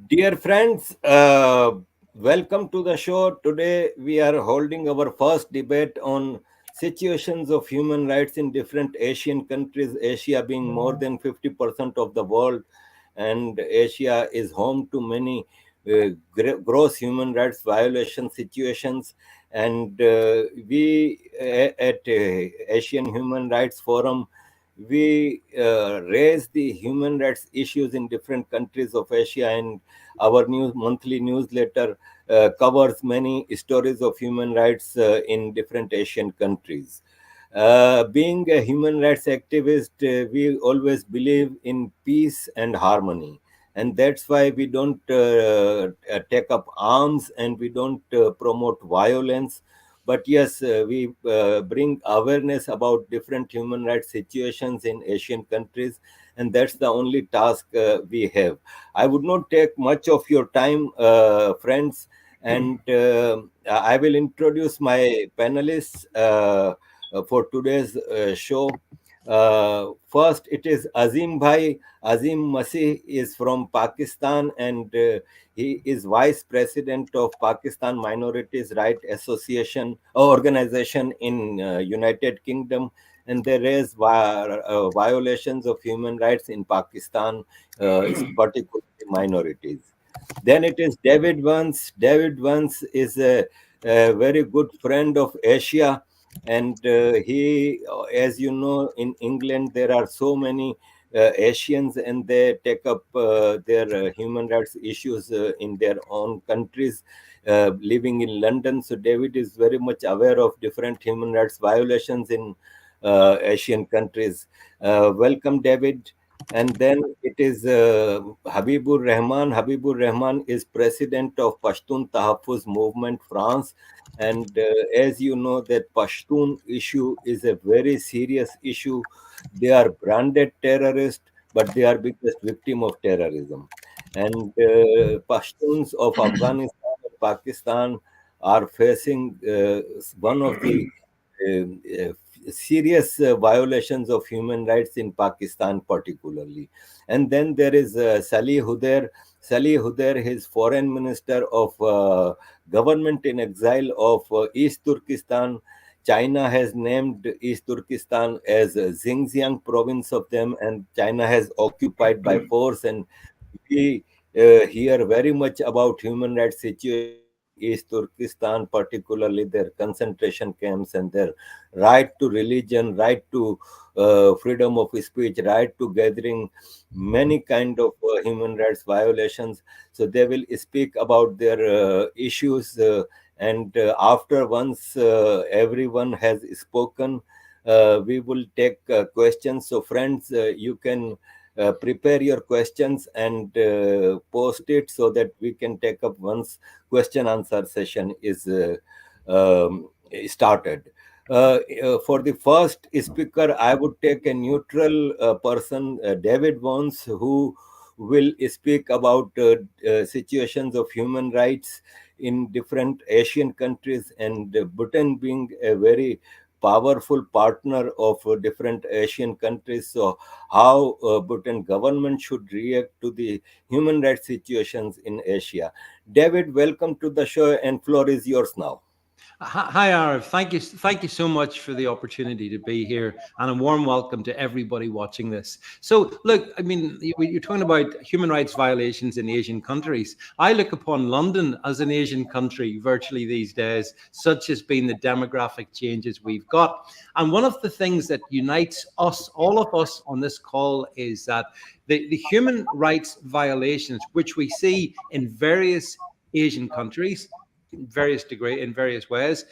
Dear friends, welcome to the show. Today we are holding our first debate on situations of human rights in different Asian countries, Asia being more than 50% of the world, and Asia is home to many gross human rights violation situations. And we at Asian Human Rights Forum, we raise the human rights issues in different countries of Asia, and our monthly newsletter covers many stories of human rights in different Asian countries. Being a human rights activist, we always believe in peace and harmony. And that's why we don't take up arms, and we don't promote violence. But yes, we bring awareness about different human rights situations in Asian countries, and that's the only task we have. I would not take much of your time, friends, and I will introduce my panelists for today's show. First, it is Azim Bhai. Azim Masih is from Pakistan, and he is Vice President of Pakistan Minorities Right Association organization in United Kingdom, and they raise violations of human rights in Pakistan, particularly minorities. Then it is David Vance. David Vance is a very good friend of Asia, and he, as you know, in England there are so many Asians, and they take up their human rights issues in their own countries, living in London. So David is very much aware of different human rights violations in Asian countries. Welcome, David. And then it is Habibur Rahman. Habibur Rahman is president of Pashtun Tahaffuz Movement France, and as you know, that Pashtun issue is a very serious issue. They are branded terrorists, but they are biggest victim of terrorism. And Pashtuns of Afghanistan and Pakistan are facing one of the serious violations of human rights in Pakistan, particularly. And then there is Salih Hudair. Salih Hudair is foreign minister of government in exile of East Turkistan. China has named East Turkestan as Xinjiang province of them, and China has occupied by force. And we hear very much about human rights situation in East Turkestan, particularly their concentration camps and their right to religion, right to freedom of speech, right to gathering, many kind of human rights violations. So they will speak about their issues, and after once everyone has spoken, we will take questions. So friends, you can prepare your questions and post it so that we can take up once question answer session is started. For the first speaker, I would take a neutral person, David Vance, who will speak about situations of human rights in different Asian countries, and Bhutan being a very powerful partner of different Asian countries. So, how Bhutan government should react to the human rights situations in Asia. David, welcome to the show, and floor is yours now. Hi, Arif. Thank you so much for the opportunity to be here, and a warm welcome to everybody watching this. So, look, I mean, you're talking about human rights violations in Asian countries. I look upon London as an Asian country virtually these days, such has been the demographic changes we've got. And one of the things that unites us, all of us on this call, is that the human rights violations, which we see in various Asian countries, various degree in various ways.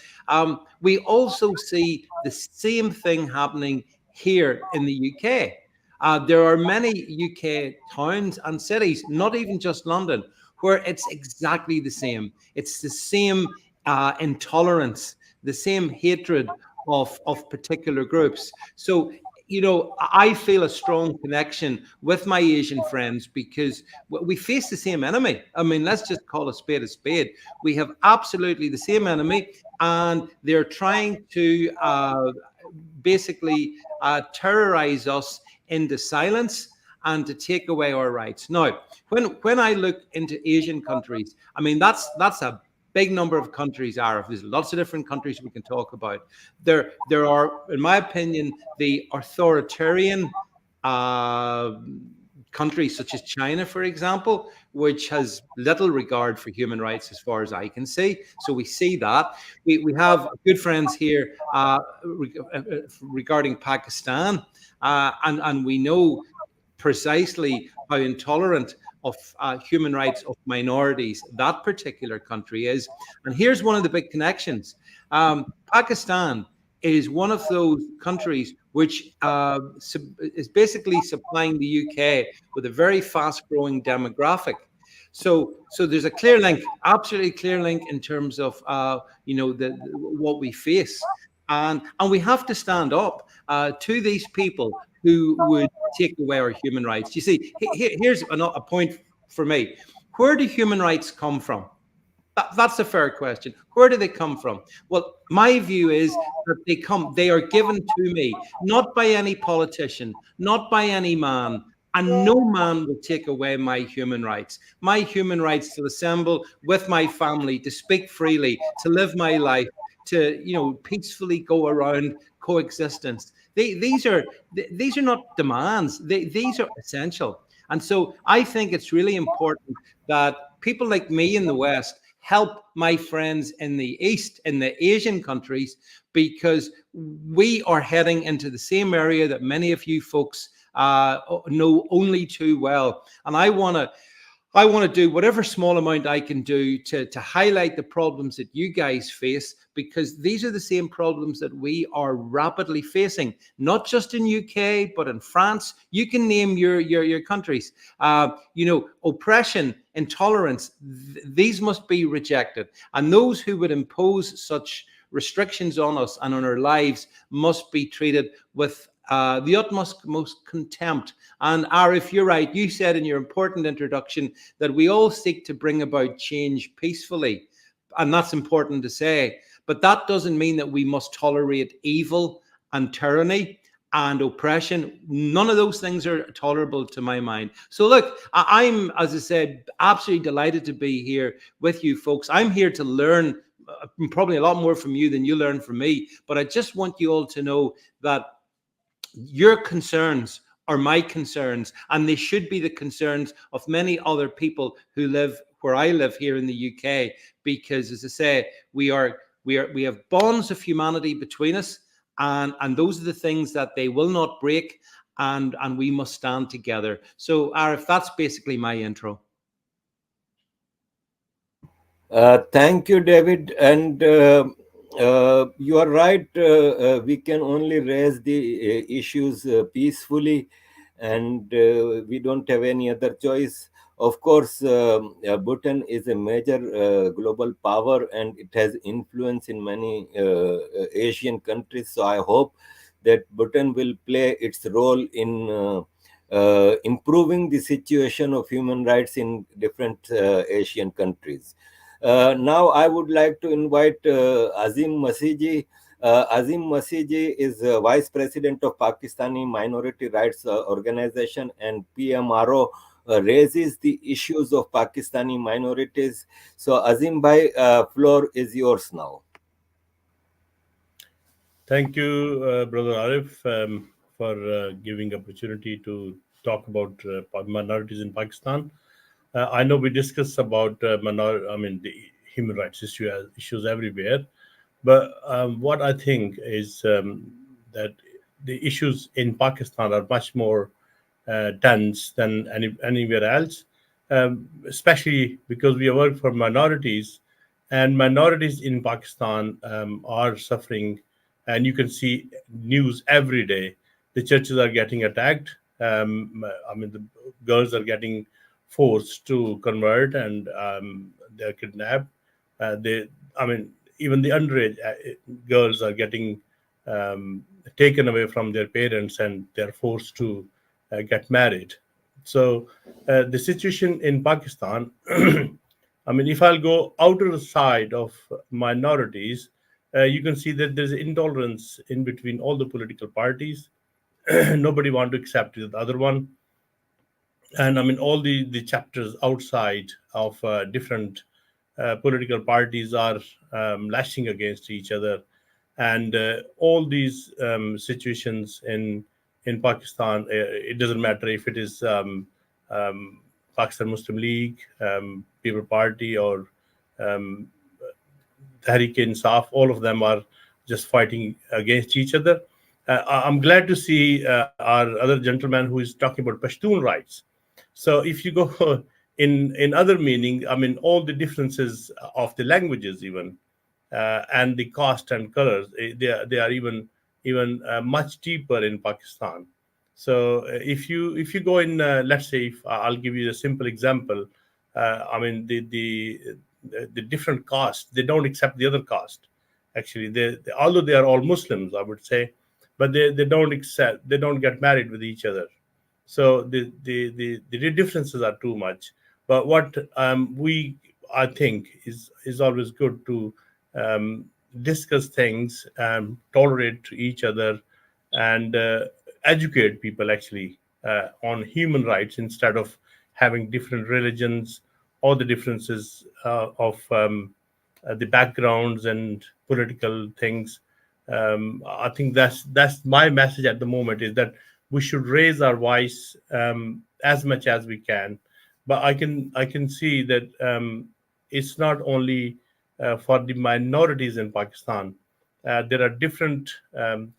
We also see the same thing happening here in the UK. There are many UK towns and cities, not even just London, where it's exactly the same. It's the same intolerance, the same hatred of particular groups. So, I feel a strong connection with my Asian friends because we face the same enemy. I mean, let's just call a spade a spade. We have absolutely the same enemy, and they're trying to basically terrorize us into silence. and to take away our rights. Now, when I look into Asian countries, I mean that's a big number of countries, Arif. There's lots of different countries we can talk about. There are, in my opinion, the authoritarian uh, countries such as China, for example, which has little regard for human rights as far as I can see. So we see that. We have good friends here regarding Pakistan, and we know precisely how intolerant of human rights of minorities that particular country is. And here's one of the big connections. Pakistan is one of those countries which is basically supplying the UK with a very fast growing demographic. So there's a clear link, absolutely clear link in terms of what we face, and we have to stand up to these people who would take away our human rights. You see, here's a point for me: where do human rights come from? That's a fair question. Where do they come from? Well, my view is that they are given to me, not by any politician, not by any man, and no man will take away my human rights. My human rights to assemble with my family, to speak freely, to live my life, to peacefully go around coexistence. These are not demands. These are essential. And so I think it's really important that people like me in the West help my friends in the East, in the Asian countries, because we are heading into the same area that many of you folks know only too well. And I want to do whatever small amount I can do to highlight the problems that you guys face, because these are the same problems that we are rapidly facing, not just in UK, but in France. You can name your countries. Oppression, intolerance, these must be rejected. And those who would impose such restrictions on us and on our lives must be treated with the utmost most contempt. And Arif, you're right. You said in your important introduction that we all seek to bring about change peacefully. And that's important to say. But that doesn't mean that we must tolerate evil and tyranny and oppression. None of those things are tolerable to my mind. So look, I'm, as I said, absolutely delighted to be here with you folks. I'm here to learn probably a lot more from you than you learn from me. But I just want you all to know that your concerns are my concerns, and they should be the concerns of many other people who live where I live here in the UK. Because, as I say, we have bonds of humanity between us, and those are the things that they will not break, and we must stand together. So, Arif, that's basically my intro. Thank you, David. And you are right. We can only raise the issues peacefully, and we don't have any other choice. Of course, Bhutan is a major global power, and it has influence in many Asian countries. So I hope that Bhutan will play its role in improving the situation of human rights in different Asian countries. Now, I would like to invite Azim Masiji. Azim Masiji is Vice President of Pakistani Minority Rights Organization, and PMRO raises the issues of Pakistani minorities. So, Azim Bhai, floor is yours now. Thank you, Brother Arif, for giving opportunity to talk about minorities in Pakistan. I know we discussed about the human rights issues everywhere, but what I think is that the issues in Pakistan are much more tense than anywhere else, especially because we work for minorities, and minorities in Pakistan are suffering, and you can see news every day. The churches are getting attacked. The girls are getting forced to convert, and they're kidnapped. Even the underage girls are getting taken away from their parents, and they're forced to get married. So the situation in Pakistan, if I'll go outer side of minorities, you can see that there's intolerance in between all the political parties. Nobody want to accept the other one. and I mean all the chapters outside of different political parties are lashing against each other, and all these situations in Pakistan, it doesn't matter if it is um, Pakistan Muslim League, People Party, or um, Tehreek Insaf, all of them are just fighting against each other. I'm glad to see our other gentleman who is talking about Pashtun rights. So if you go in other meaning, I mean, all the differences of the languages, even and the caste and colors, they are even much deeper in Pakistan. So if you go in, let's say, if I'll give you a simple example. I mean, the different castes, they don't accept the other caste. Actually, although they are all Muslims, I would say, but they don't accept, they don't get married with each other. So the differences are too much. But what we, I think, is always good to um, discuss things, tolerate each other, and educate people actually on human rights, instead of having different religions or the differences of the backgrounds and political things. I think that's my message at the moment, is that we should raise our voice as much as we can. But I can see that it's not only for the minorities in Pakistan. There are different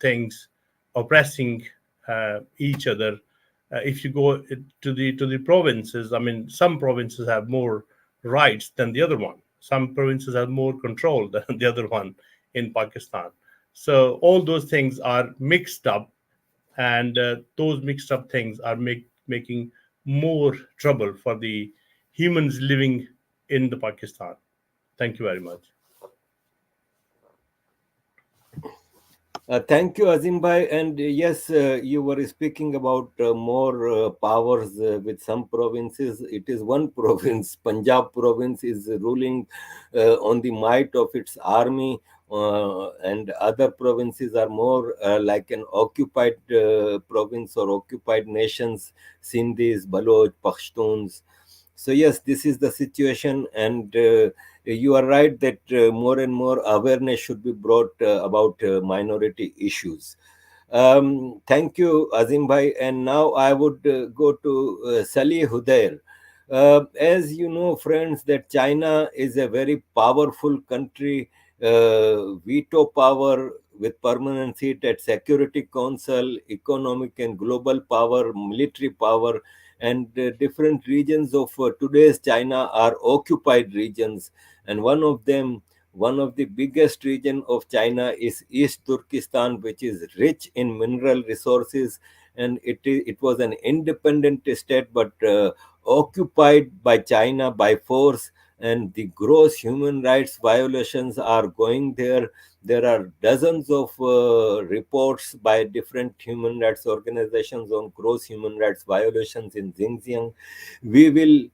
things oppressing each other. If you go to the provinces, I mean, some provinces have more rights than the other one. Some provinces have more control than the other one in Pakistan. So all those things are mixed up, and those mixed up things are making more trouble for the humans living in the Pakistan. Thank you very much. Thank you, Azim Bhai. And yes, you were speaking about more powers with some provinces. It is one province, Punjab province, is ruling on the might of its army, and other provinces are more like an occupied province or occupied nations, Sindhis, Baloch, Pashtuns. So yes, this is the situation, and you are right that more and more awareness should be brought about minority issues. Thank you, Azim Bhai. And now I would go to Salih Hudair. As you know, friends, that China is a very powerful country, veto power with permanent seat at Security Council, economic and global power, military power, and different regions of today's China are occupied regions. And one of the biggest region of China is East Turkestan, which is rich in mineral resources, and it was an independent state, but occupied by China by force, and the gross human rights violations are going there. There are dozens of reports by different human rights organizations on gross human rights violations in Xinjiang. We will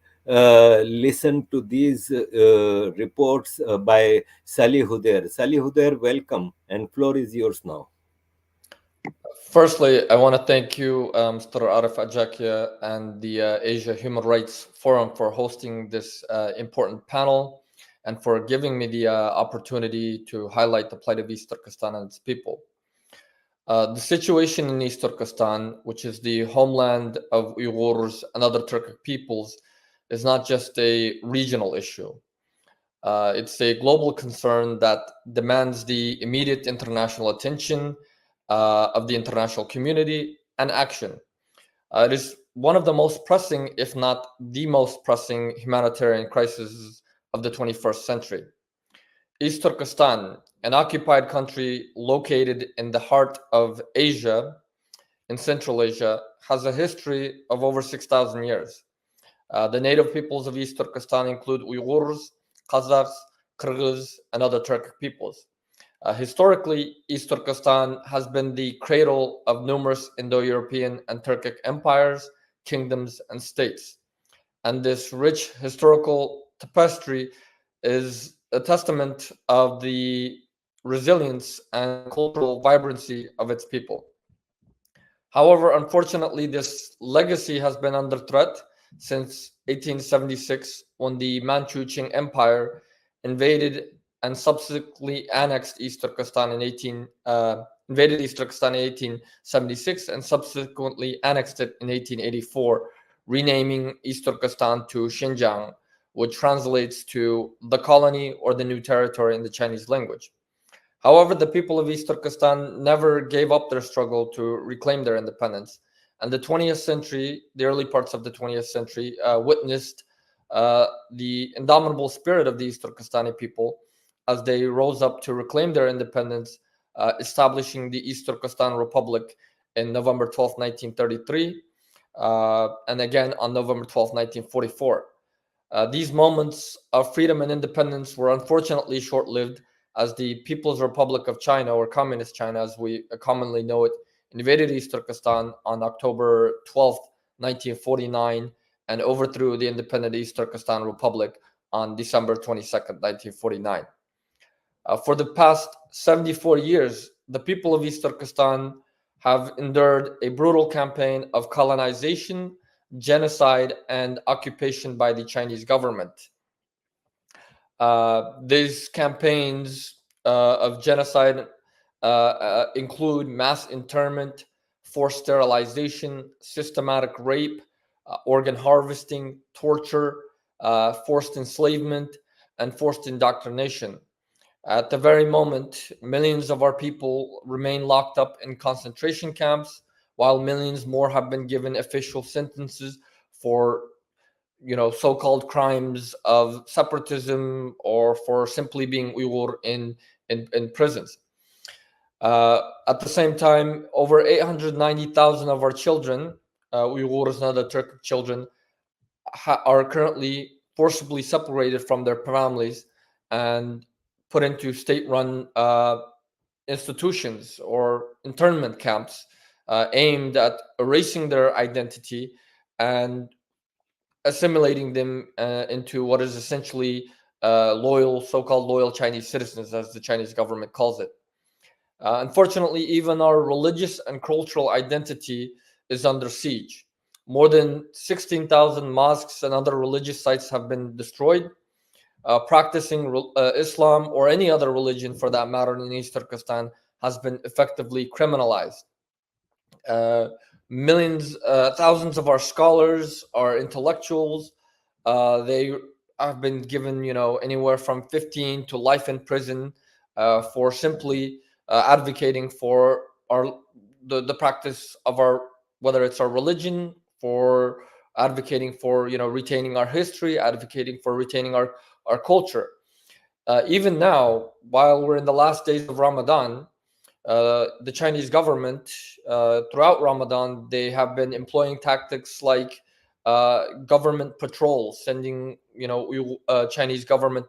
listen to these reports by Salih Hudair. Salih Hudair, welcome, and floor is yours now. Firstly, I want to thank you, Mr. Arif Aajakia and the Asia Human Rights Forum for hosting this important panel and for giving me the opportunity to highlight the plight of East Turkestan and its people. The situation in East Turkestan, which is the homeland of Uyghurs and other Turkic peoples, is not just a regional issue. It's a global concern that demands the immediate international attention of the international community and action. It is one of the most pressing, if not the most pressing, humanitarian crises of the 21st century. East Turkestan, an occupied country located in the heart of Asia, in Central Asia, has a history of over 6,000 years. The native peoples of East Turkestan include Uyghurs, Kazakhs, Kyrgyz, and other Turkic peoples. Historically, East Turkestan has been the cradle of numerous Indo-European and Turkic empires, kingdoms, and states. And this rich historical tapestry is a testament of the resilience and cultural vibrancy of its people. However, unfortunately, this legacy has been under threat since 1876, when the Manchu Qing Empire invaded and subsequently annexed East Turkestan in 1876 and subsequently annexed it in 1884, renaming East Turkestan to Xinjiang, which translates to the colony or the new territory in the Chinese language. However, the people of East Turkestan never gave up their struggle to reclaim their independence. And the 20th century, the early parts of the 20th century, witnessed the indomitable spirit of the East Turkestani people as they rose up to reclaim their independence, establishing the East Turkestan Republic in November 12, 1933, and again on November 12, 1944. These moments of freedom and independence were unfortunately short lived, as the People's Republic of China, or Communist China as we commonly know it, invaded East Turkestan on October 12th, 1949, and overthrew the independent East Turkestan Republic on December 22nd, 1949. For the past 74 years, the people of East Turkestan have endured a brutal campaign of colonization, genocide, and occupation by the Chinese government. These campaigns of genocide include mass internment, forced sterilization, systematic rape, organ harvesting, torture, forced enslavement, and forced indoctrination. At the very moment, millions of our people remain locked up in concentration camps, while millions more have been given official sentences for so-called crimes of separatism or for simply being Uyghur in prisons. At the same time, over 890,000 of our children, Uyghurs and other Turkic children, are currently forcibly separated from their families and put into state-run institutions or internment camps aimed at erasing their identity and assimilating them into what is essentially so-called loyal Chinese citizens, as the Chinese government calls it. Unfortunately, even our religious and cultural identity is under siege. More than 16,000 mosques and other religious sites have been destroyed. Practicing Islam or any other religion, for that matter, in East Turkestan has been effectively criminalized. Thousands of our scholars, our intellectuals, they have been given, anywhere from 15 to life in prison for simply advocating for the practice of whether it's our religion, for advocating for retaining our history, advocating for retaining our culture. Even now, while we're in the last days of Ramadan, the Chinese government, throughout Ramadan, they have been employing tactics like government patrols, sending Chinese government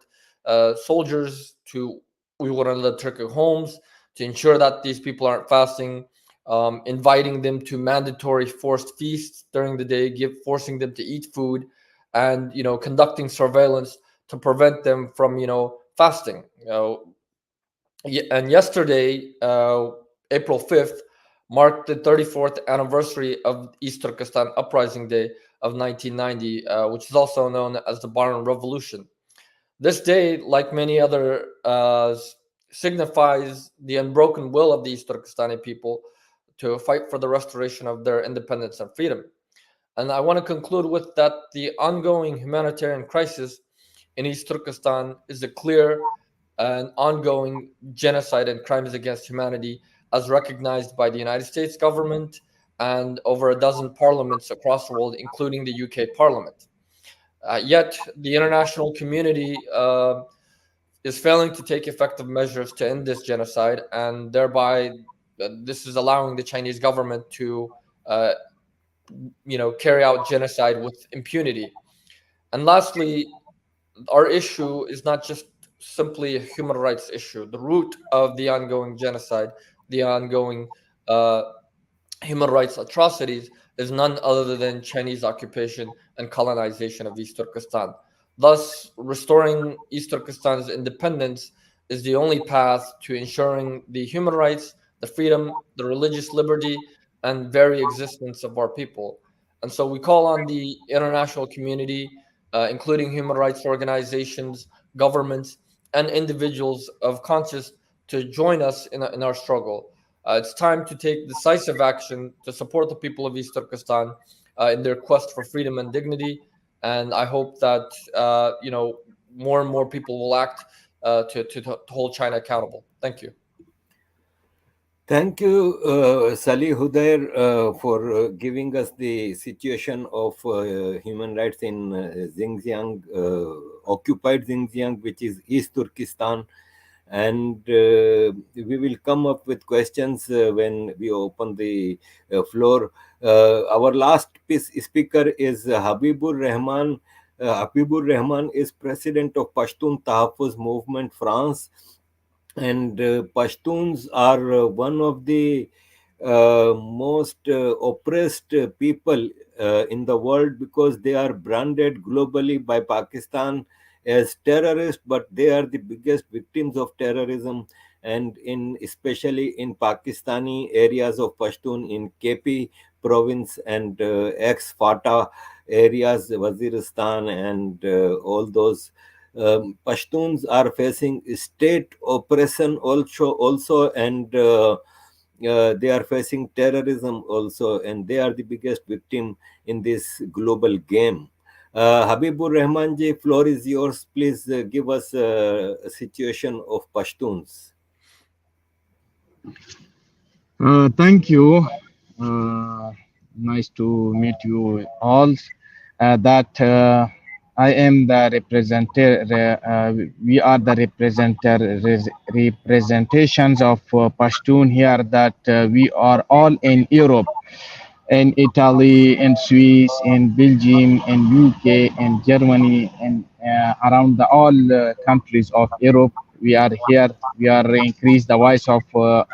soldiers to Uyghur and the Turkic homes to ensure that these people aren't fasting, inviting them to mandatory forced feasts during the day, forcing them to eat food, and conducting surveillance to prevent them from fasting. And yesterday, April 5th, marked the 34th anniversary of East Turkestan Uprising Day of 1990, which is also known as the Barn Revolution. This day, like many other, signifies the unbroken will of the East Turkestani people to fight for the restoration of their independence and freedom. And I want to conclude with that the ongoing humanitarian crisis in East Turkestan is a clear and ongoing genocide and crimes against humanity, as recognized by the United States government and over a dozen parliaments across the world, including the UK Parliament. Yet, the international community is failing to take effective measures to end this genocide, and thereby, this is allowing the Chinese government to, carry out genocide with impunity. And lastly, our issue is not just simply a human rights issue. The root of the ongoing genocide, the ongoing human rights atrocities, is none other than Chinese occupation and colonization of East Turkestan. Thus, restoring East Turkestan's independence is the only path to ensuring the human rights, the freedom, the religious liberty, and very existence of our people. And so we call on the international community, including human rights organizations, governments, and individuals of conscience to join us in our struggle. It's time to take decisive action to support the people of East Turkestan in their quest for freedom and dignity. And I hope that more and more people will act to hold China accountable. Thank you. Thank you, Salih Hudair, for giving us the situation of human rights in Xinjiang, occupied Xinjiang, which is East Turkestan. And we will come up with questions when we open the floor. Our last speaker is Habibur Rahman. Habibur Rahman is president of Pashtun Tahaffuz Movement, France. And Pashtuns are one of the most oppressed people in the world, because they are branded globally by Pakistan as terrorists, but they are the biggest victims of terrorism. And in especially in Pakistani areas of Pashtun in KP province and ex-Fata areas, Waziristan, and all those Pashtuns are facing state oppression also, and they are facing terrorism also, and they are the biggest victim in this global game. Habibur Rahman ji, floor is yours. Please give us a situation of Pashtuns. Thank you. Uh, Nice to meet you all. That I am the we are the representations of Pashtun here. That we are all in Europe, in Italy, in Swiss, in Belgium, in UK, in Germany, and around the all countries of Europe. We are here. We are increase the voice of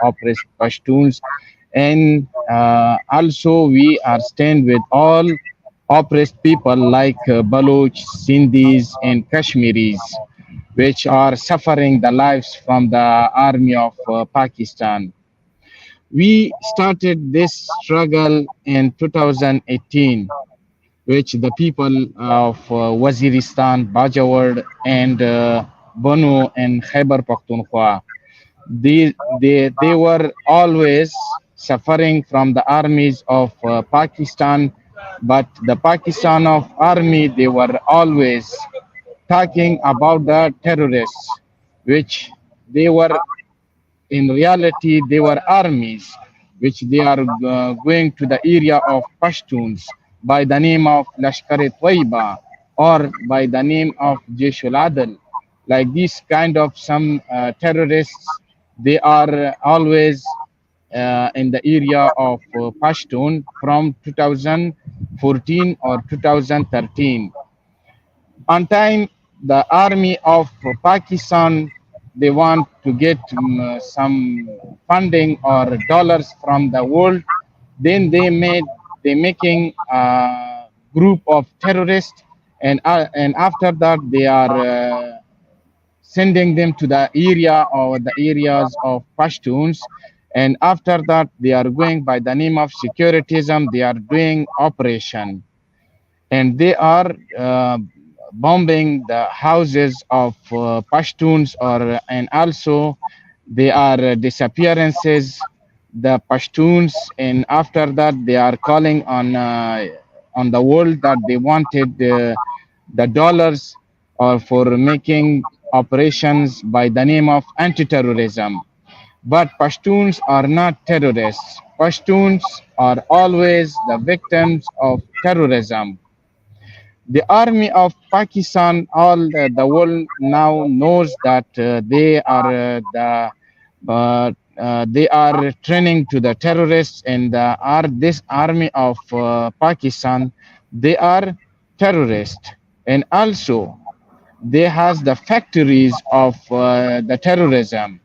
oppressed Pashtuns, and also we are stand with all oppressed people like Baloch, Sindhis, and Kashmiris, which are suffering the lives from the army of Pakistan. We started this struggle in 2018, which the people of Waziristan, Bajawar, and Banu and Khyber Pakhtunkhwa, they were always suffering from the armies of Pakistan, but the Pakistan of army, they were always talking about the terrorists, which they were in reality, they were armies which they are going to the area of Pashtuns by the name of Lashkar-e-Taiba or by the name of Jeshul Adl. Like this kind of some terrorists, they are always in the area of Pashtun from 2014 or 2013. On time, the army of Pakistan, they want to get some funding or dollars from the world. Then they making a group of terrorists, and after that they are sending them to the area or the areas of Pashtuns. And after that, they are going by the name of securitism. They are doing operation, and they are bombing the houses of Pashtuns, or and also they are disappearances the Pashtuns, and after that they are calling on the world that they wanted the dollars or for making operations by the name of anti-terrorism. But Pashtuns are not terrorists. Pashtuns are always the victims of terrorism. The army of Pakistan, all the world now knows that they are training to the terrorists, and this army of Pakistan, they are terrorists, and also they has the factories of the terrorism,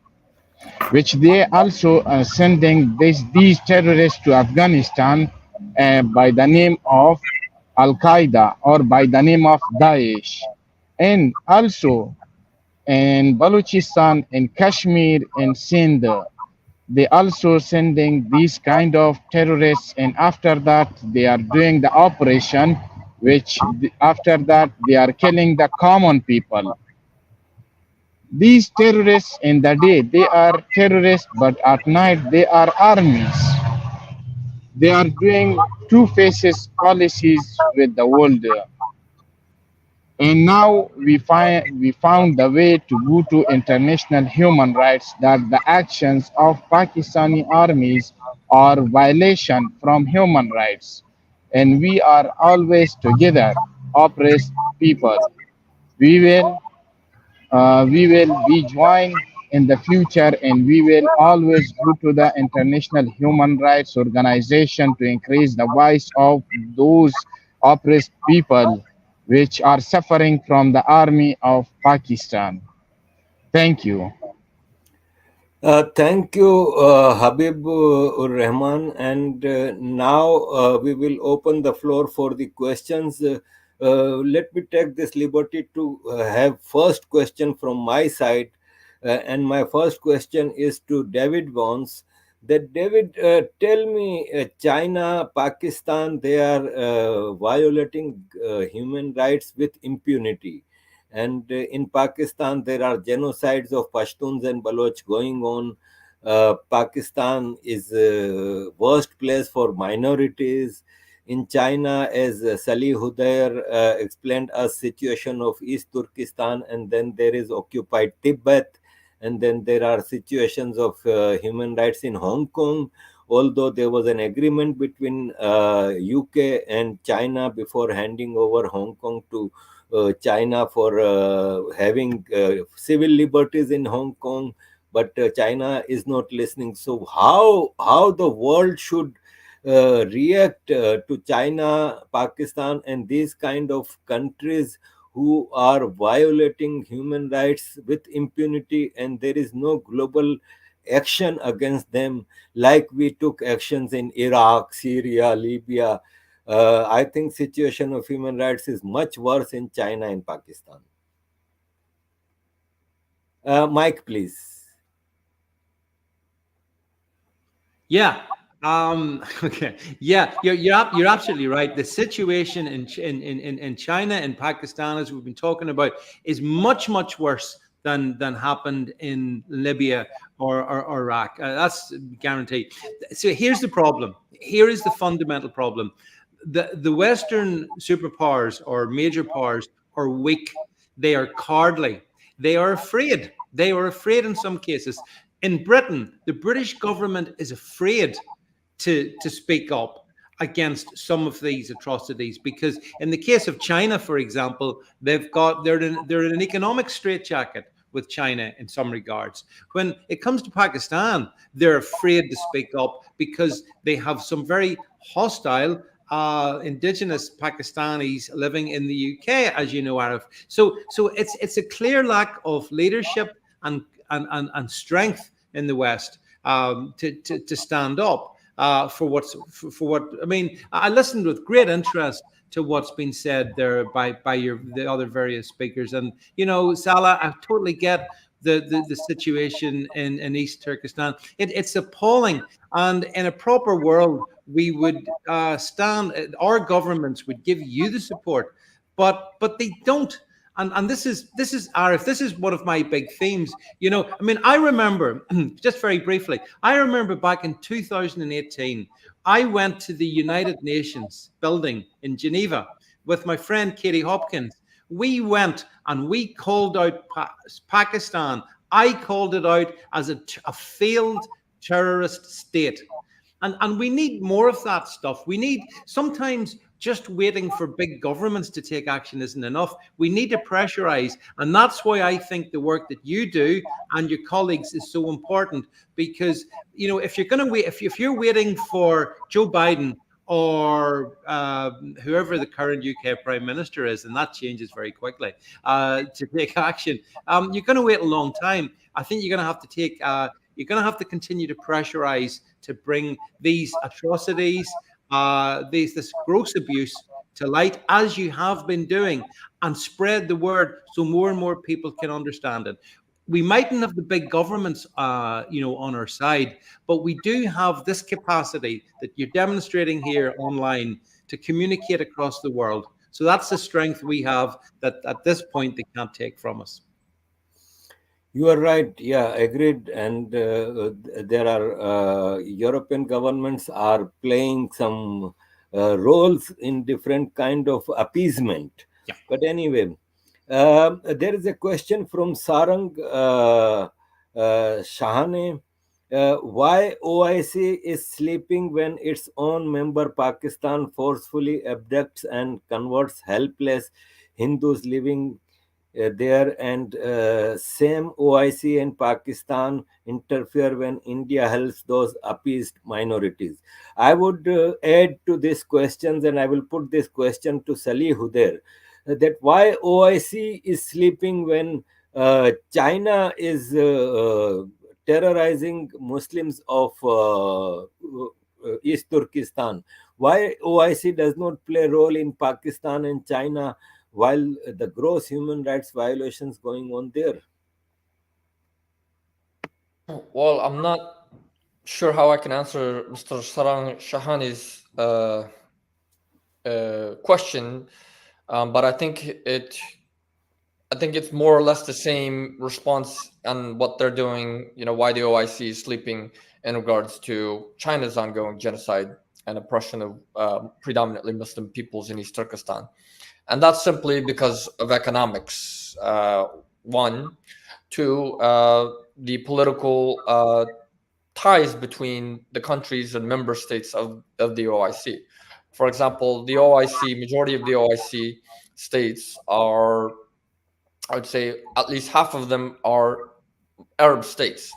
which they also are sending these terrorists to Afghanistan by the name of Al Qaeda or by the name of Daesh. And also in Balochistan, in Kashmir, in Sindh, They also sending these kind of terrorists, and after that they are doing the operation, which after that they are killing the common people. These terrorists in the day they are terrorists, but at night they are armies. They are doing two faces policies with the world. And now we found the way to go to international human rights that the actions of Pakistani armies are violation from human rights. And we are always together, oppressed people. We will we will be joined in the future, and we will always go to the international human rights organization to increase the voice of those oppressed people which are suffering from the army of Pakistan. Thank you. Thank you, Habib ur Rahman. And now we will open the floor for the questions. Let me take this liberty to have first question from my side. And my first question is to David Vance. That David, tell me, China, Pakistan, they are violating human rights with impunity. And in Pakistan, there are genocides of Pashtuns and Baloch going on. Pakistan is worst place for minorities. In China, as Salih Hudair explained us, situation of East Turkistan, and then there is occupied Tibet, and then there are situations of human rights in Hong Kong. Although there was an agreement between UK and China before handing over Hong Kong to China for having civil liberties in Hong Kong, but China is not listening. So how the world should react to China, Pakistan, and these kind of countries who are violating human rights with impunity, and there is no global action against them, like we took actions in Iraq, Syria, Libya. I think situation of human rights is much worse in China and Pakistan. Mike, please. Yeah. Okay. Yeah, you're absolutely right. The situation in China and Pakistan, as we've been talking about, is much worse than happened in Libya or Iraq. That's guaranteed. So here's the problem. Here is the fundamental problem. The Western superpowers or major powers are weak. They are cowardly. They are afraid. They are afraid in some cases. In Britain, the British government is afraid to speak up against some of these atrocities, because in the case of China, for example, they're in an economic straitjacket with China in some regards. When it comes to Pakistan, they're afraid to speak up because they have some very hostile indigenous Pakistanis living in the UK, as you know, Arif. So it's a clear lack of leadership and strength in the West to stand up for what I mean. I listened with great interest to what's been said there by the other various speakers, and Salah, I totally get the situation in East Turkestan. It's appalling, and in a proper world, we would stand. Our governments would give you the support, but they don't. And this is Arif. This is one of my big themes. I mean, I remember just very briefly. I remember back in 2018, I went to the United Nations building in Geneva with my friend Katie Hopkins. We went and we called out Pakistan. I called it out as a failed terrorist state. And we need more of that stuff. We need sometimes just waiting for big governments to take action isn't enough. We need to pressurize. And that's why I think the work that you do and your colleagues is so important. Because, if you're going to wait, if you're waiting for Joe Biden or whoever the current UK Prime Minister is, and that changes very quickly, to take action, you're going to wait a long time. I think you're going to have to continue to pressurize to bring these atrocities, this gross abuse to light, as you have been doing, and spread the word so more and more people can understand it. we mightn't have the big governments, on our side, but we do have this capacity that you're demonstrating here online to communicate across the world. So that's the strength we have that at this point they can't take from us. You are right. Yeah, agreed. And there are European governments are playing some roles in different kind of appeasement. Yeah. But anyway, there is a question from Sarang Shahane. Why OIC is sleeping when its own member Pakistan forcefully abducts and converts helpless Hindus living there, and same OIC and Pakistan interfere when India helps those appeased minorities. I would add to these questions, and I will put this question to Salih Hudair, that why OIC is sleeping when China is terrorizing Muslims of East Turkistan. Why OIC does not play a role in Pakistan and China while the gross human rights violations going on there? Well, I'm not sure how I can answer Mr. Sarang Shahani's question, but I think it's more or less the same response on what they're doing. Why the OIC is sleeping in regards to China's ongoing genocide and oppression of predominantly Muslim peoples in East Turkestan, and that's simply because of economics. One, two, the political ties between the countries and member states of the OIC. For example, the OIC, majority of the OIC states are, I would say, at least half of them are Arab states.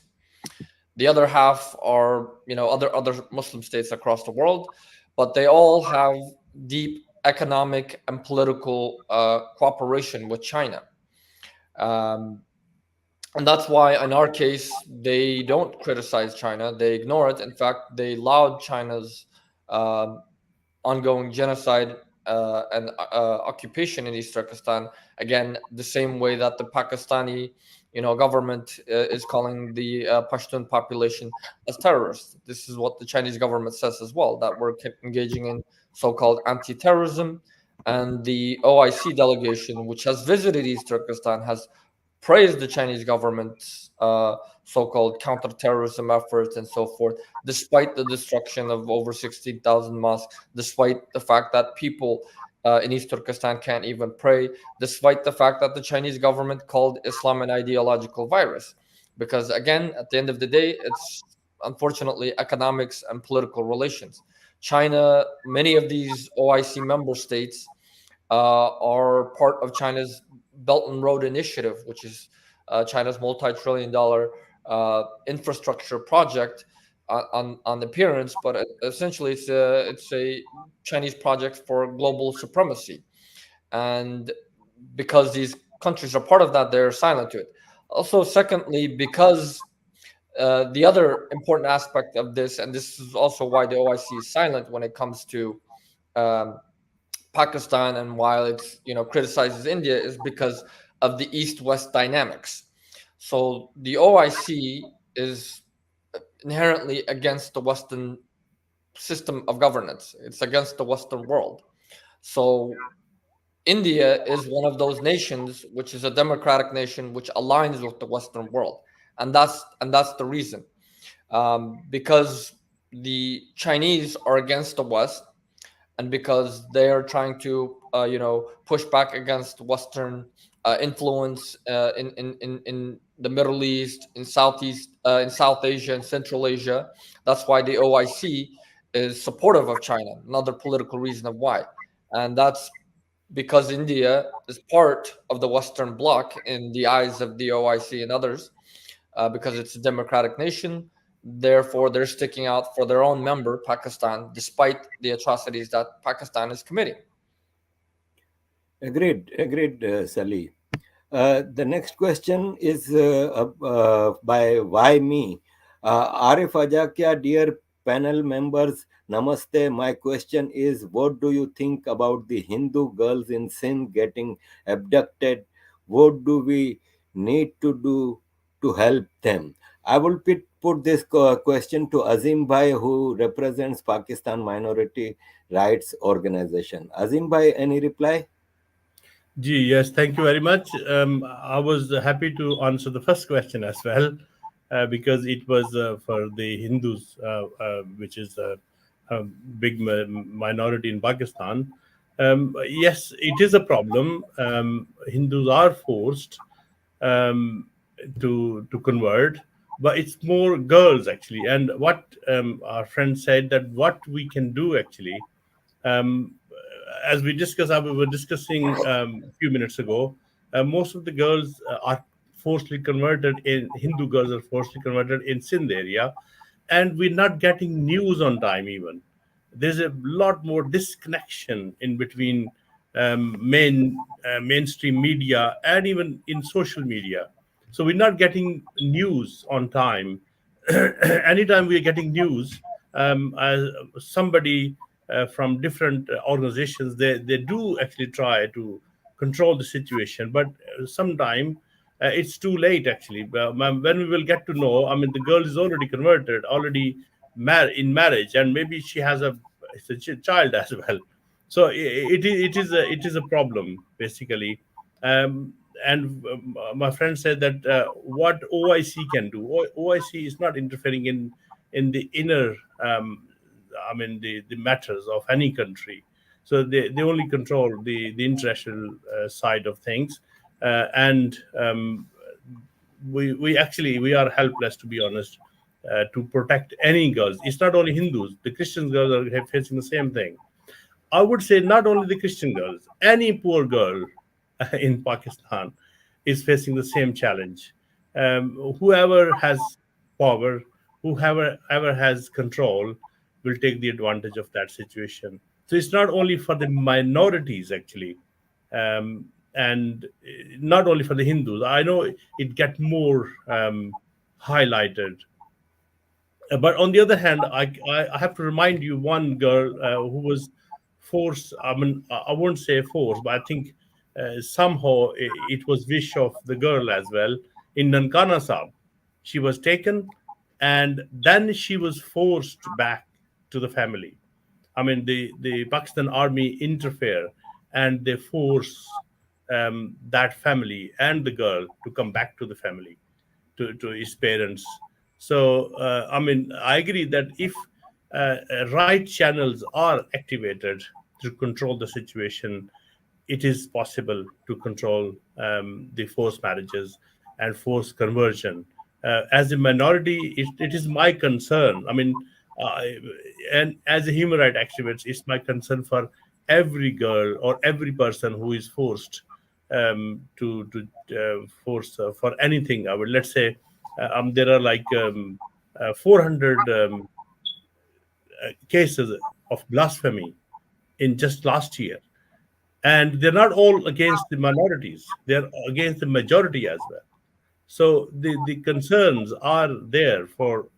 The other half are, other Muslim states across the world, but they all have deep economic and political cooperation with China. Um, and that's why, in our case, they don't criticize China; they ignore it. In fact, they laud China's um ongoing genocide and occupation in East Turkestan. Again, the same way that the Pakistani, government is calling the Pashtun population as terrorists. This is what the Chinese government says as well, that we're engaging in so-called anti-terrorism. And the OIC delegation, which has visited East Turkestan, has praised the Chinese government's so-called counterterrorism efforts and so forth, despite the destruction of over 16,000 mosques, despite the fact that people in East Turkestan can't even pray, despite the fact that the Chinese government called Islam an ideological virus. Because again, at the end of the day, it's unfortunately economics and political relations. China, many of these OIC member states are part of China's Belt and Road Initiative, which is China's multi-trillion-dollar infrastructure project on appearance, but essentially it's a Chinese project for global supremacy. And because these countries are part of that, they're silent to it. Also, secondly, because the other important aspect of this, and this is also why the OIC is silent when it comes to um, Pakistan, and while it's criticizes India, is because of the East-West dynamics. So the OIC is inherently against the Western system of governance. It's against the Western world. So India is one of those nations which is a democratic nation which aligns with the Western world, and that's the reason. Because the Chinese are against the West, and because they are trying to push back against Western influence in the Middle East, in South Asia, and Central Asia. That's why the OIC is supportive of China. Another political reason of why, and that's because India is part of the Western Bloc in the eyes of the OIC and others, because it's a democratic nation. Therefore, they're sticking out for their own member, Pakistan, despite the atrocities that Pakistan is committing. Agreed, Salih. The next question is by Why Me? Arif Ajakia, dear panel members, Namaste. My question is, what do you think about the Hindu girls in Sindh getting abducted? What do we need to do to help them? I will put this question to Azim Bhai, who represents Pakistan Minority Rights Organization. Azim Bhai, any reply? Gee, yes, thank you very much. I was happy to answer the first question as well, because it was for the Hindus, which is a big minority in Pakistan. Yes, it is a problem. Hindus are forced um, to convert, but it's more girls actually. And what our friend said, that what we can do actually, um, as we discussed, we were discussing a few minutes ago, most of the girls are forcibly converted in Hindu girls are forcibly converted in Sindh area, and we're not getting news on time even. There's a lot more disconnection in between mainstream media and even in social media. So we're not getting news on time. Anytime we're getting news, as somebody from different organizations, they do actually try to control the situation, but sometime it's too late actually. When we will get to know, I mean, the girl is already converted, already in marriage, and maybe she has it's a child as well. So it is a problem basically. um, and my friend said that what OIC can do. OIC is not interfering in the inner, I mean, the matters of any country. So they only control the international side of things, and we actually we are helpless, to be honest, to protect any girls. It's not only Hindus; the Christian girls are facing the same thing. I would say not only the Christian girls, any poor girl in Pakistan is facing the same challenge. Whoever has power, whoever ever has control, will take the advantage of that situation. So it's not only for the minorities actually, and not only for the Hindus. I know it get more highlighted, but on the other hand, I have to remind you one girl who was forced. I mean, I won't say forced, but I think somehow it was wish of the girl as well. In Nankana Sahib, she was taken, and then she was forced back to the family. I mean, the Pakistan army interfere, and they force that family and the girl to come back to the family, to his parents. So, I mean, I agree that if right channels are activated to control the situation, it is possible to control the forced marriages and forced conversion. As a minority, it is my concern. I mean, uh, and as a human rights activist, it's my concern for every girl or every person who is forced to force for anything. I would, let's say, there are like 400 cases of blasphemy in just last year, and they're not all against the minorities; they're against the majority as well. So the concerns are there for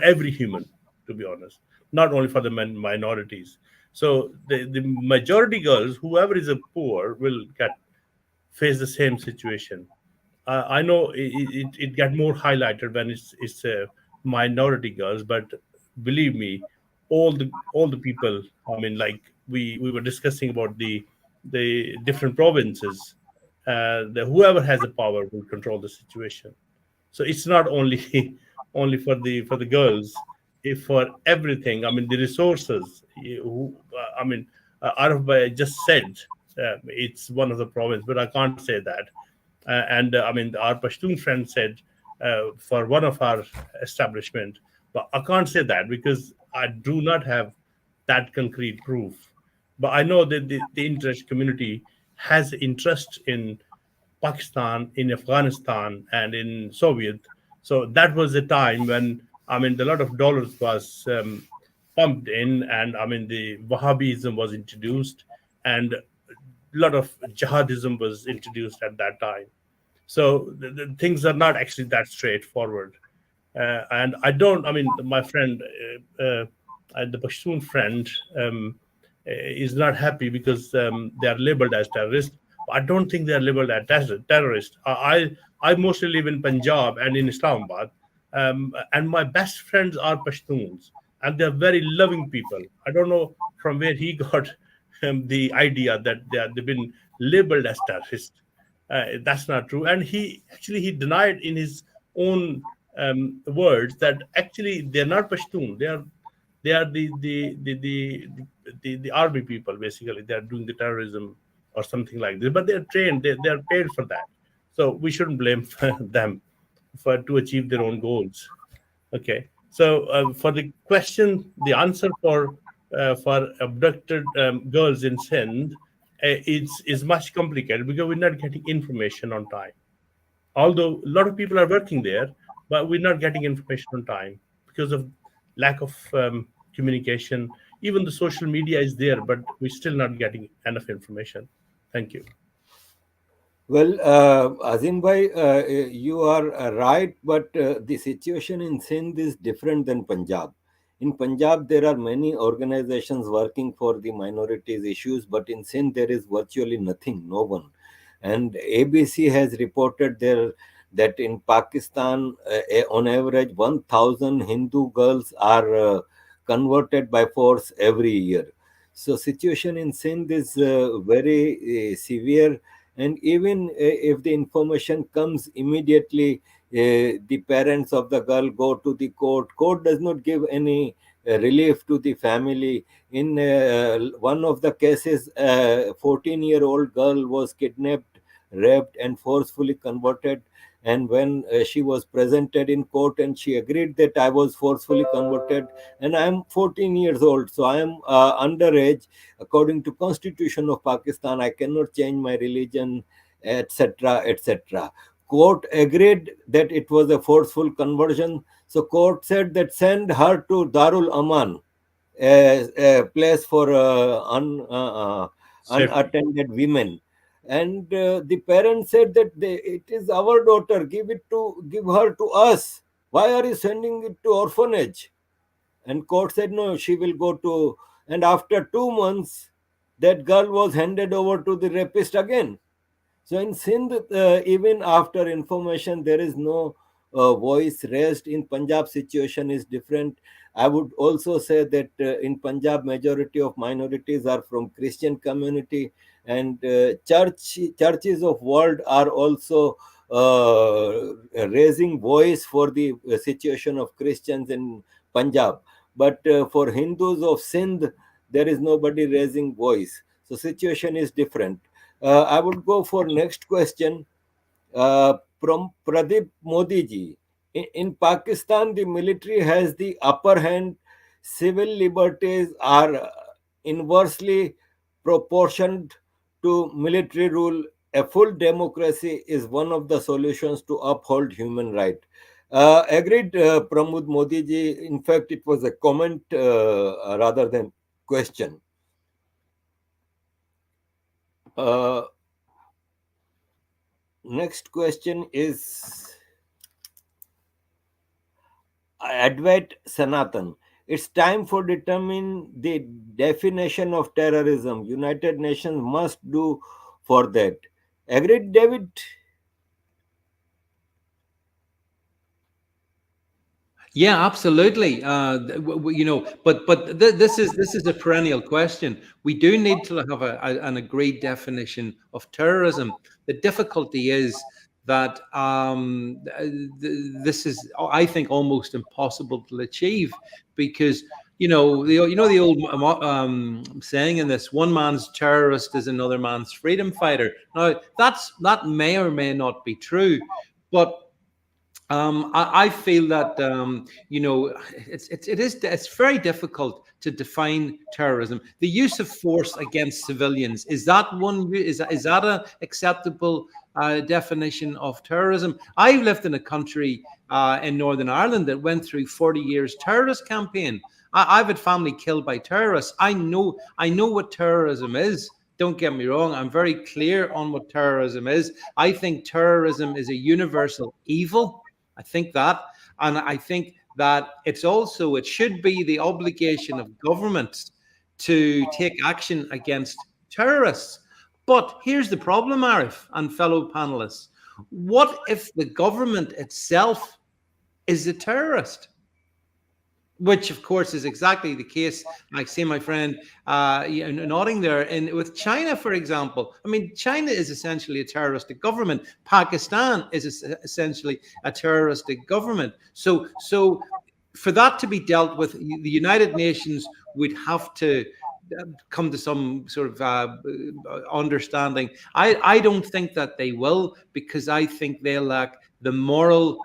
every human, to be honest, not only for the minorities. So the majority girls, whoever is a poor, will get face the same situation. I know it get more highlighted when it's minority girls, but believe me, all the people. I mean, like we were discussing about the different provinces. Whoever has the power will control the situation. So it's not only only for the girls, if for everything. I mean, the resources. I mean, Arif Bhai just said it's one of the province, but I can't say that. And I mean, our Pashtun friend said for one of our establishment, but I can't say that because I do not have that concrete proof. But I know that the interest community has interest in Pakistan, in Afghanistan, and in Soviet. So that was the time when, I mean, a lot of dollars was pumped in, and I mean the Wahhabism was introduced, and a lot of jihadism was introduced at that time. So the things are not actually that straightforward. And I don't. I mean, my friend, the Pashtun friend, is not happy because they are labeled as terrorists. I don't think they are labeled as terrorists. I mostly live in Punjab and in Islamabad, and my best friends are Pashtuns, and they're very loving people. I don't know from where he got the idea that they've been labeled as terrorists. That's not true, and he denied in his own words that actually they're not Pashtun. They are the army people. Basically, they are doing the terrorism or something like this. But they're trained. They are paid for that. So we shouldn't blame them for to achieve their own goals. Okay. So for the question, the answer for abducted girls in Sindh is much complicated because we're not getting information on time. Although a lot of people are working there, but we're not getting information on time because of lack of communication. Even the social media is there, but we're still not getting enough information. Thank you. Well, Azim bhai, you are right, but the situation in Sindh is different than Punjab. In Punjab, there are many organizations working for the minorities issues, but in Sindh, there is virtually nothing, no one. And ABC has reported there that in Pakistan, on average, 1,000 Hindu girls are converted by force every year. So situation in Sindh is very severe, and even if the information comes immediately, the parents of the girl go to the court does not give any relief to the family. In one of the cases, a 14-year-old girl was kidnapped, raped and forcefully converted, and when she was presented in court and she agreed that I was forcefully converted and I am 14 years old, so I am underage. According to constitution of Pakistan, I cannot change my religion, etc., etc. Court agreed that it was a forceful conversion, so court said that send her to Darul Aman, a place for Safety. unattended women. And the parents said that it is our daughter, give her to us. Why are you sending it to orphanage? And court said no, she will go to. And after 2 months, that girl was handed over to the rapist again. So in Sindh, even after information, there is no voice raised. In Punjab, situation is different. I would also say that in Punjab, majority of minorities are from Christian community, and churches of world are also raising voice for the situation of Christians in Punjab. But for Hindus of Sindh, there is nobody raising voice. So situation is different. I would go for next question from Pradeep Modi ji. In Pakistan, the military has the upper hand. Civil liberties are inversely proportioned to military rule. A full democracy is one of the solutions to uphold human right. Agreed, Pramod Modi ji. In fact, it was a comment rather than question. Uh, Next question is Advait Sanatan. It's time for determine the definition of terrorism. United Nations must do for that. Agreed, David? Yeah, absolutely. But this is a perennial question. We do need to have an agreed definition of terrorism. The difficulty is that this is, I think, almost impossible to achieve because the old saying in this: one man's terrorist is another man's freedom fighter. Now that may or may not be true, but I feel that it's very difficult to define terrorism. The use of force against civilians, is that an acceptable definition of terrorism? I've lived in a country in Northern Ireland that went through 40 years terrorist campaign. I've had family killed by terrorists. I know what terrorism is. Don't get me wrong. I'm very clear on what terrorism is. I think terrorism is a universal evil. I think that. And I think that it should be the obligation of governments to take action against terrorists. But here's the problem, Arif and fellow panelists. What if the government itself is a terrorist? Which, of course, is exactly the case. I see my friend nodding there. And with China, for example, I mean, China is essentially a terroristic government. Pakistan is essentially a terroristic government. So for that to be dealt with, the United Nations would have to come to some sort of understanding. I don't think that they will, because I think they lack the moral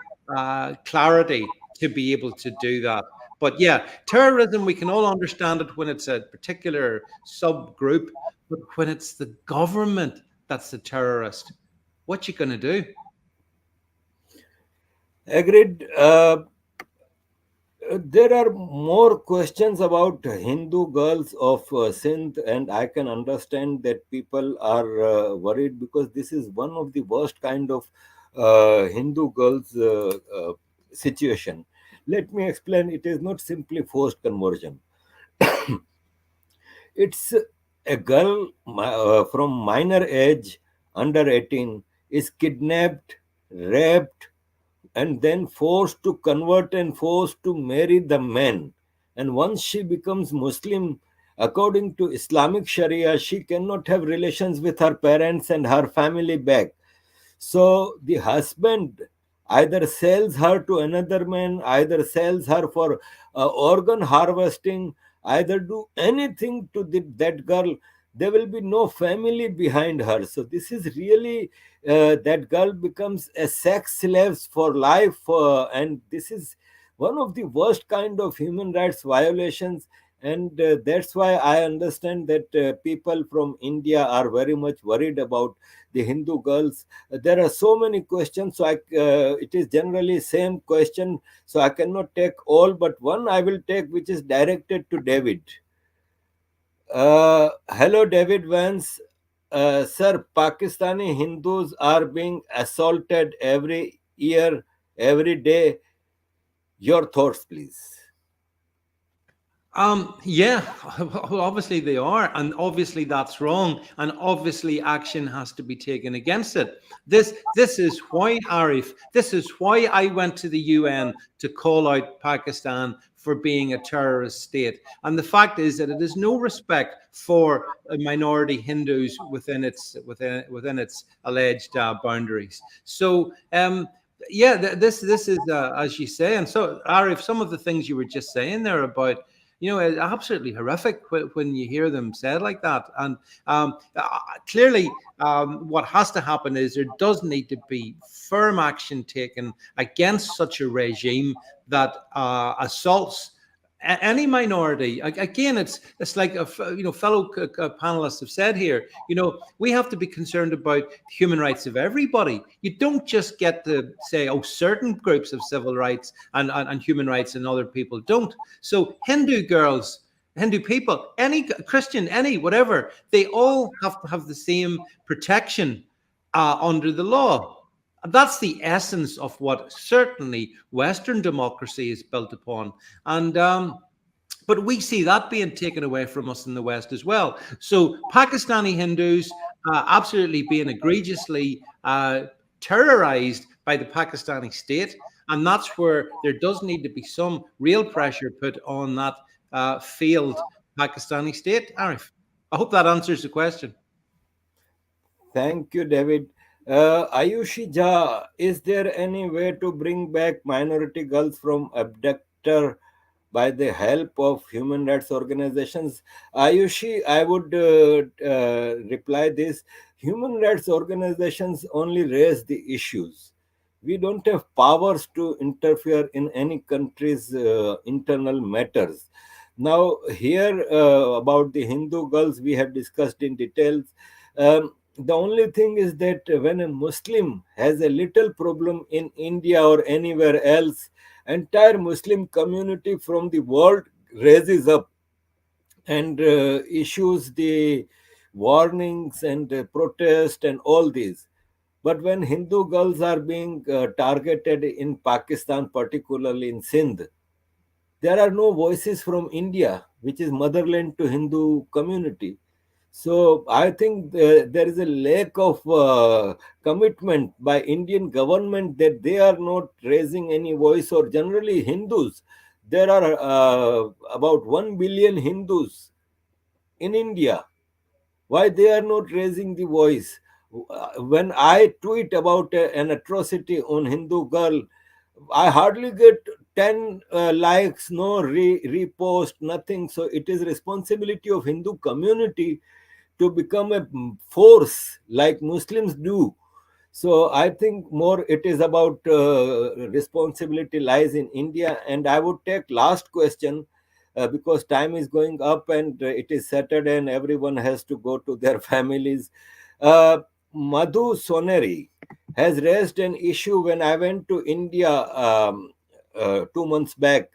clarity to be able to do that. But yeah, terrorism, we can all understand it when it's a particular subgroup, but when it's the government that's the terrorist, what you going to do? Agreed. There are more questions about Hindu girls of Sindh, and I can understand that people are worried, because this is one of the worst kind of Hindu girls situation. Let me explain. It is not simply forced conversion. It's a girl from minor age, under 18, is kidnapped, raped, and then forced to convert and forced to marry the man. And once she becomes Muslim, according to Islamic Sharia, she cannot have relations with her parents and her family back. So the husband either sells her to another man, either sells her for organ harvesting, either do anything to that girl. There will be no family behind her. So this is really, that girl becomes a sex slave for life, and this is one of the worst kind of human rights violations. And that's why I understand that people from India are very much worried about the Hindu girls. There are so many questions, so it is generally same question, so I cannot take all, but one I will take, which is directed to David. Hello, David Vance. Sir, Pakistani Hindus are being assaulted every year, every day. Your thoughts, please. Yeah, well, obviously they are, and obviously that's wrong, and obviously action has to be taken against it. This is why, Arif, this is why I went to the UN to call out Pakistan for being a terrorist state. And the fact is that it has no respect for minority Hindus within its alleged boundaries. So yeah, this is as you say. And so, Arif, some of the things you were just saying there about, it's absolutely horrific when you hear them said like that. And clearly, what has to happen is there does need to be firm action taken against such a regime that assaults any minority. Again, it's like fellow panelists have said here. We have to be concerned about human rights of everybody. You don't just get to say, oh, certain groups of civil rights and human rights and other people don't. So Hindu girls, Hindu people, any Christian, any whatever, they all have to have the same protection under the law. That's the essence of what certainly Western democracy is built upon. And but we see that being taken away from us in the West as well. So Pakistani Hindus absolutely being egregiously terrorized by the Pakistani state. And that's where there does need to be some real pressure put on that failed Pakistani state. Arif, I hope that answers the question. Thank you, David. Ayushi Jha, is there any way to bring back minority girls from abductor by the help of human rights organizations? Ayushi, I would reply this. Human rights organizations only raise the issues. We don't have powers to interfere in any country's internal matters. Now, here about the Hindu girls, we have discussed in details. The only thing is that when a Muslim has a little problem in India or anywhere else, entire Muslim community from the world raises up and issues the warnings and protest and all these. But when Hindu girls are being targeted in Pakistan, particularly in Sindh, there are no voices from India, which is motherland to Hindu community. So I think there is a lack of commitment by Indian government that they are not raising any voice. Or generally Hindus, there are about 1 billion Hindus in India. Why they are not raising the voice? When I tweet about an atrocity on Hindu girl, I hardly get 10 likes, no repost, nothing. So it is responsibility of Hindu community to become a force like Muslims do. So I think more it is about responsibility lies in India. And I would take last question because time is going up and it is Saturday and everyone has to go to their families. Uh, Madhu Soneri has raised an issue when I went to India 2 months back.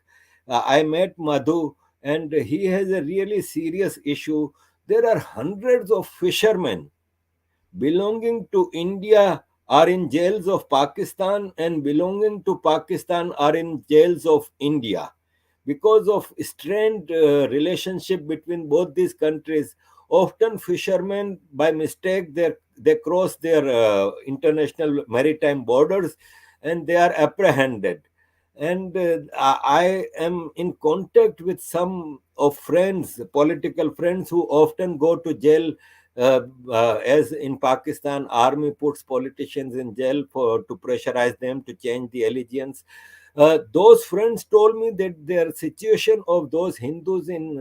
I met Madhu and he has a really serious issue. There are hundreds of fishermen belonging to India are in jails of Pakistan and belonging to Pakistan are in jails of India because of strained relationship between both these countries. Often fishermen by mistake they cross their international maritime borders and they are apprehended. And I am in contact with some of friends, political friends, who often go to jail, as in Pakistan army puts politicians in jail for to pressurize them to change the allegiance. Those friends told me that their situation of those Hindus in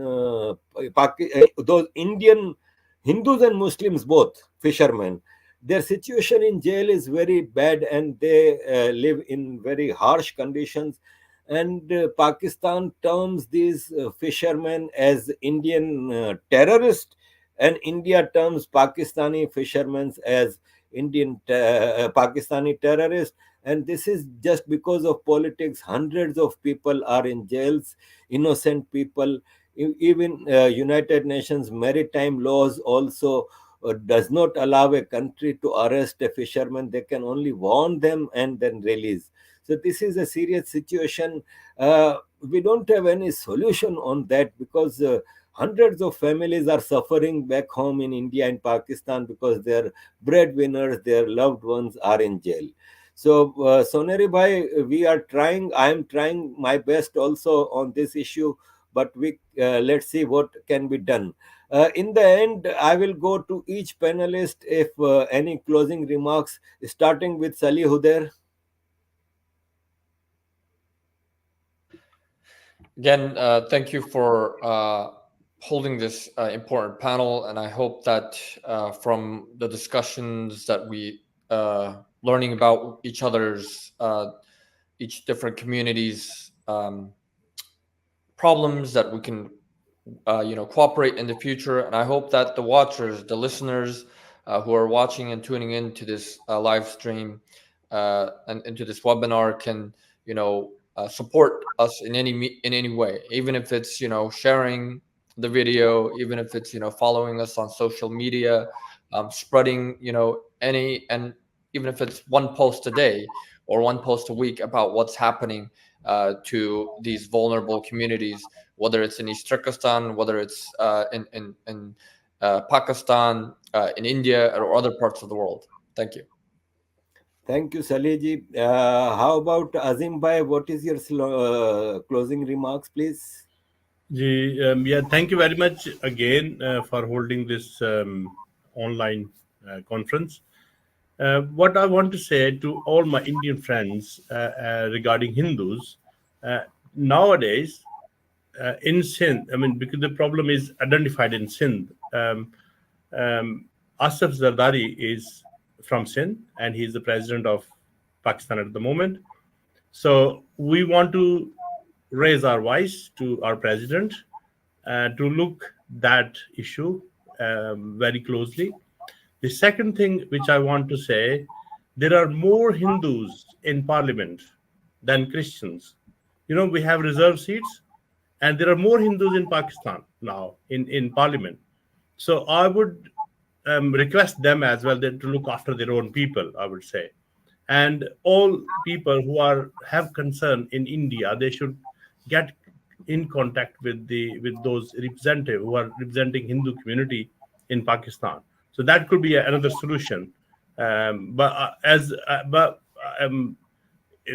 those Indian Hindus and Muslims, both fishermen, their situation in jail is very bad and they live in very harsh conditions. And Pakistan terms these fishermen as Indian terrorists, and India terms Pakistani fishermen as Pakistani terrorists. And this is just because of politics. Hundreds of people are in jails, innocent people. Even United Nations maritime laws also does not allow a country to arrest a fisherman. They can only warn them and then release. So this is a serious situation. We don't have any solution on that because hundreds of families are suffering back home in India and Pakistan because their breadwinners, their loved ones are in jail. So, Soneri Bhai, we are trying. I am trying my best also on this issue, but we let's see what can be done. In the end, I will go to each panelist if any closing remarks, starting with Salih Hudair. Again, thank you for holding this important panel, and I hope that from the discussions that we learning about each other's each different communities problems, that we can cooperate in the future. And I hope that the watchers, the listeners who are watching and tuning into this live stream and into this webinar can support us in any way, even if it's sharing the video, even if it's following us on social media, spreading any, and even if it's one post a day or one post a week about what's happening to these vulnerable communities, whether it's in East Turkestan, whether it's in Pakistan, in India, or other parts of the world. Thank you. Thank you, Saliji. How about Azim Bhai? What is your closing remarks, please? Yeah, thank you very much again for holding this online conference. What I want to say to all my Indian friends regarding Hindus, nowadays in Sindh, I mean, because the problem is identified in Sindh. Asif Zardari is from Sindh and he's the president of Pakistan at the moment. So we want to raise our voice to our president to look that issue very closely. The second thing which I want to say, there are more Hindus in parliament than Christians. We have reserved seats, and there are more Hindus in Pakistan now in parliament. So I would request them as well to look after their own people, I would say. And all people who have concern in India, they should get in contact with those representatives who are representing Hindu community in Pakistan. So that could be another solution. But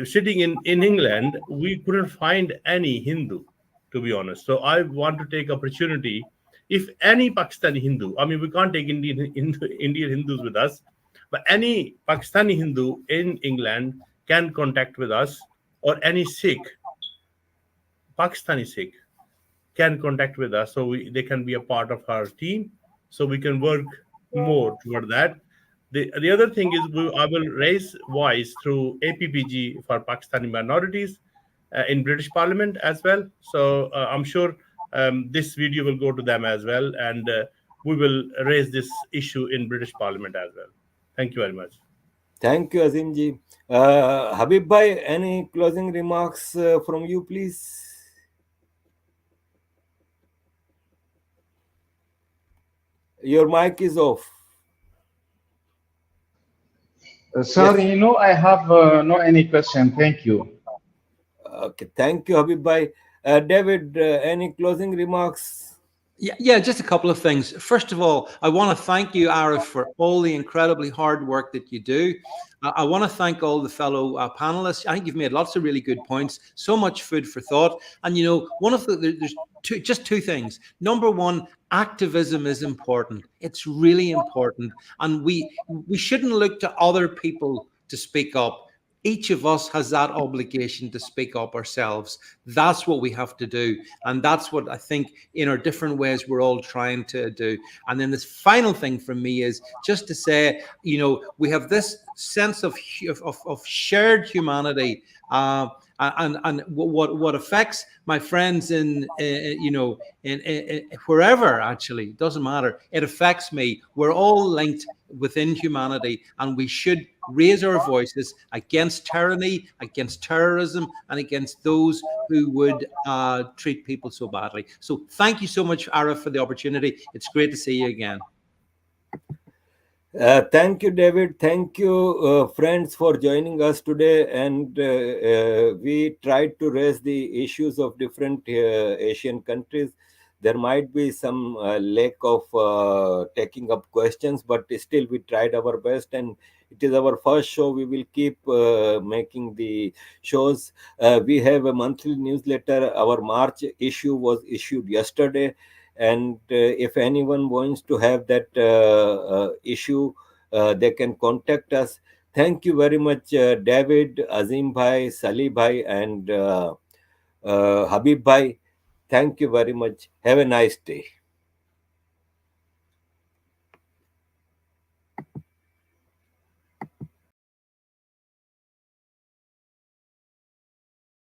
sitting in England, we couldn't find any Hindu, to be honest. So I want to take opportunity. If any Pakistani Hindu, I mean, we can't take Indian Hindus with us, but any Pakistani Hindu in England can contact with us, or any Sikh, Pakistani Sikh, can contact with us, so they can be a part of our team, so we can work more toward that. The other thing is, I will raise voice through APPG for Pakistani minorities in British Parliament as well. So I'm sure this video will go to them as well, and we will raise this issue in British Parliament as well. Thank you very much. Thank you, Azimji. Habib Bhai, any closing remarks from you, please? Your mic is off. Sorry, I have no any question. Thank you. Okay, thank you, Habib Bhai. David, any closing remarks? Yeah, just a couple of things. First of all, I want to thank you, Arif, for all the incredibly hard work that you do. I want to thank all the fellow panelists. I think you've made lots of really good points. So much food for thought. And one of there's two things. Number one, activism is important. It's really important, and we shouldn't look to other people to speak up. Each of us has that obligation to speak up ourselves. That's what we have to do. And that's what I think in our different ways we're all trying to do. And then this final thing from me is just to say, we have this sense of shared humanity. And what affects my friends in wherever, actually, doesn't matter. It affects me. We're all linked within humanity, and we should raise our voices against tyranny, against terrorism, and against those who would treat people so badly. So thank you so much, Arif, for the opportunity. It's great to see you again. Thank you, David. Thank you, friends, for joining us today. And we tried to raise the issues of different Asian countries. There might be some lack of taking up questions, but still we tried our best. And it is our first show. We will keep making the shows. We have a monthly newsletter. Our March issue was issued yesterday. And if anyone wants to have that issue, they can contact us. Thank you very much, David, Azim Bhai, Salih Bhai, and Habib Bhai. Thank you very much. Have a nice day.